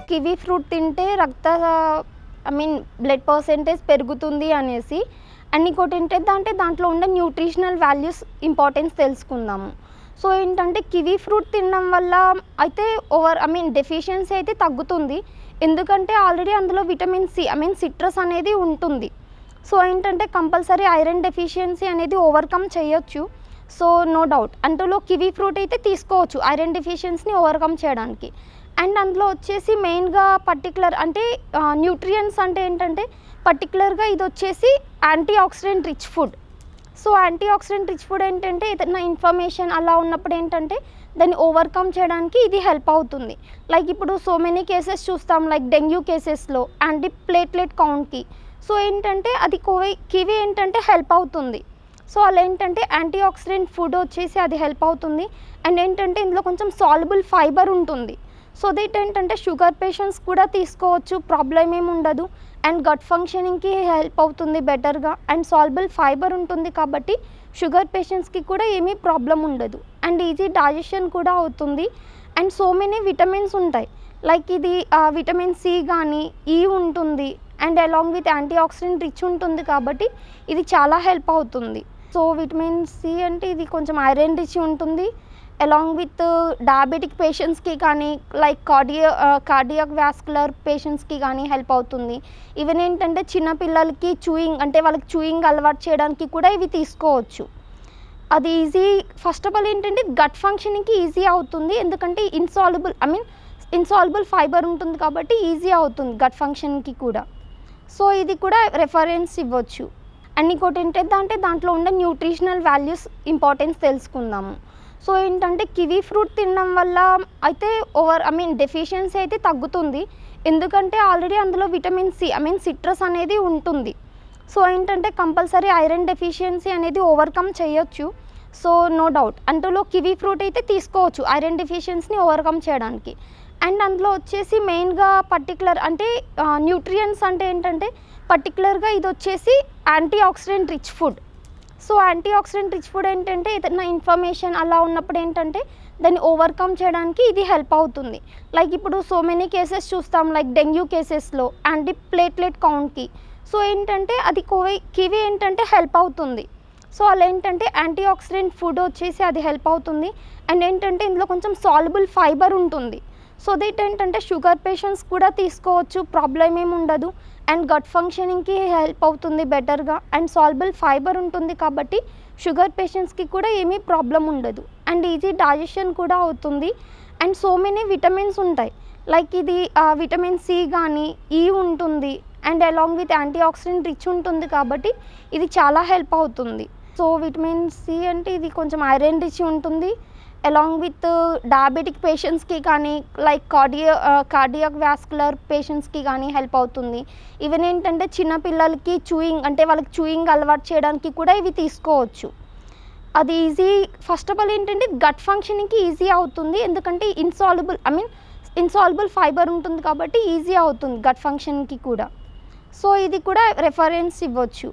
Kiwi fruit తింటే blood percentage పెరుగుతుంది అనేసి. అండ్ ఇంకోటి ఏంటంటే దాంట్లో ఉండే న్యూట్రిషనల్ వాల్యూస్ ఇంపార్టెన్స్ తెలుసుకుందాము. సో ఏంటంటే కివీ ఫ్రూట్ తినడం వల్ల అయితే డెఫిషియన్సీ అయితే తగ్గుతుంది. ఎందుకంటే ఆల్రెడీ అందులో విటమిన్ సి సిట్రస్ అనేది ఉంటుంది. సో ఏంటంటే కంపల్సరీ ఐరన్ డెఫిషియన్సీ అనేది ఓవర్కమ్ చేయొచ్చు. సో నో డౌట్ అందులో కివీ ఫ్రూట్ అయితే తీసుకోవచ్చు ఐరన్ డెఫిషియన్సీని ఓవర్కమ్ చేయడానికి. అండ్ అందులో వచ్చేసి మెయిన్గా పర్టికులర్ న్యూట్రియంట్స్ అంటే ఏంటంటే పర్టికులర్గా ఇది వచ్చేసి anti oxidant rich food. So anti oxidant rich food ఏంటంటే ఏదైనా ఇన్ఫర్మేషన్ అలా ఉన్నప్పుడు ఏంటంటే దాన్ని ఓవర్కమ్ చేయడానికి ఇది హెల్ప్ అవుతుంది. లైక్ ఇప్పుడు సో మెనీ కేసెస్ చూస్తాం, లైక్ డెంగ్యూ కేసెస్లో యాంటీ ప్లేట్లెట్ కౌంట్కి. సో ఏంటంటే అది కివీ ఏంటంటే హెల్ప్ అవుతుంది. సో అలా ఏంటంటే యాంటీ ఆక్సిడెంట్ ఫుడ్ వచ్చేసి అది హెల్ప్ అవుతుంది. అండ్ ఏంటంటే ఇందులో కొంచెం సాల్యుబుల్ ఫైబర్ ఉంటుంది. సో దట్ ఏంటంటే షుగర్ పేషెంట్స్ కూడా తీసుకోవచ్చు, ప్రాబ్లం ఏమి ఉండదు. అండ్ గట్ ఫంక్షనింగ్కి హెల్ప్ అవుతుంది బెటర్గా. అండ్ సాల్యుబుల్ ఫైబర్ ఉంటుంది కాబట్టి షుగర్ పేషెంట్స్కి కూడా ఏమీ ప్రాబ్లం ఉండదు. అండ్ ఈజీ డైజెషన్ కూడా అవుతుంది. అండ్ సో మెనీ విటమిన్స్ ఉంటాయి, లైక్ ఇది విటమిన్ సి కానీ ఈ ఉంటుంది. And along with anti oxidant rich ఉంటుంది కాబట్టి ఇది చాలా హెల్ప్ అవుతుంది. సో విటమిన్ సి అంటే ఇది కొంచెం ఐరన్ రిచ్ ఉంటుంది. అలాంగ్ విత్ డయాబెటిక్ పేషెంట్స్కి కానీ, లైక్ కార్డియాక్ వాస్కులర్ పేషెంట్స్కి కానీ హెల్ప్ అవుతుంది. ఈవెన్ ఏంటంటే చిన్నపిల్లలకి వాళ్ళకి చూయింగ్ అలవాటు చేయడానికి కూడా ఇవి తీసుకోవచ్చు. అది ఈజీ. ఫస్ట్ ఆఫ్ ఆల్ ఏంటంటే గట్ ఫంక్షనింగ్కి ఈజీ అవుతుంది, ఎందుకంటే ఇన్సాల్యుబుల్ ఫైబర్ ఉంటుంది కాబట్టి ఈజీ అవుతుంది గట్ ఫంక్షన్కి కూడా. సో ఇది కూడా రెఫరెన్స్ ఇవ్వచ్చు. అండ్ ఇంకోటి ఏంటంటే దాంట్లో ఉండే న్యూట్రిషనల్ వాల్యూస్ ఇంపార్టెన్స్ తెలుసుకుందాము. సో ఏంటంటే కివీ ఫ్రూట్ తినడం వల్ల అయితే డెఫిషియన్సీ అయితే తగ్గుతుంది. ఎందుకంటే ఆల్రెడీ అందులో విటమిన్ సి సిట్రస్ అనేది ఉంటుంది. సో ఏంటంటే కంపల్సరీ ఐరన్ డెఫిషియన్సీ అనేది ఓవర్కమ్ చేయొచ్చు. సో నో డౌట్ అందులో కివీ ఫ్రూట్ అయితే తీసుకోవచ్చు ఐరన్ డెఫిషియన్సీని ఓవర్కమ్ చేయడానికి. అండ్ అందులో వచ్చేసి మెయిన్గా పర్టికులర్ న్యూట్రియంట్స్ అంటే ఏంటంటే పర్టికులర్గా ఇది వచ్చేసి anti oxidant rich food. So anti oxidant rich food ఏంటంటే ఏదైనా ఇన్ఫర్మేషన్ అలా ఉన్నప్పుడు ఏంటంటే దాన్ని ఓవర్కమ్ చేయడానికి ఇది హెల్ప్ అవుతుంది. లైక్ ఇప్పుడు సో మెనీ కేసెస్ చూస్తాం, లైక్ డెంగ్యూ కేసెస్లో యాంటీ ప్లేట్లెట్ కౌంట్కి. సో ఏంటంటే అది కివీ ఏంటంటే హెల్ప్ అవుతుంది. సో అలా ఏంటంటే యాంటీ ఆక్సిడెంట్ ఫుడ్ వచ్చేసి అది హెల్ప్ అవుతుంది. అండ్ ఏంటంటే ఇందులో కొంచెం సాల్యుబుల్ ఫైబర్ ఉంటుంది. సో దట్ ఏంటంటే షుగర్ పేషెంట్స్ కూడా తీసుకోవచ్చు, ప్రాబ్లం ఏమి ఉండదు. అండ్ గట్ ఫంక్షనింగ్కి హెల్ప్ అవుతుంది బెటర్గా. అండ్ సాల్యుబుల్ ఫైబర్ ఉంటుంది కాబట్టి షుగర్ పేషెంట్స్కి కూడా ఏమీ ప్రాబ్లం ఉండదు. అండ్ ఈజీ డైజెషన్ కూడా అవుతుంది. అండ్ సో మెనీ విటమిన్స్ ఉంటాయి, లైక్ ఇది విటమిన్ సి కానీ ఈ ఉంటుంది. And along with anti oxidant rich ఉంటుంది కాబట్టి ఇది చాలా హెల్ప్ అవుతుంది. సో విటమిన్ సి అంటే ఇది కొంచెం ఐరన్ రిచ్ ఉంటుంది. అలాంగ్ విత్ డయాబెటిక్ పేషెంట్స్కి కానీ, లైక్ కార్డియాక్ వాస్కులర్ పేషెంట్స్కి కానీ హెల్ప్ అవుతుంది. ఈవెన్ ఏంటంటే చిన్నపిల్లలకి వాళ్ళకి చూయింగ్ అలవాటు చేయడానికి కూడా ఇవి తీసుకోవచ్చు. అది ఈజీ. ఫస్ట్ ఆఫ్ ఆల్ ఏంటంటే గట్ ఫంక్షనింగ్కి ఈజీ అవుతుంది, ఎందుకంటే ఇన్సాల్యుబుల్ ఫైబర్ ఉంటుంది కాబట్టి ఈజీ అవుతుంది గట్ ఫంక్షన్కి కూడా. సో ఇది కూడా రెఫరెన్స్ ఇవ్వచ్చు.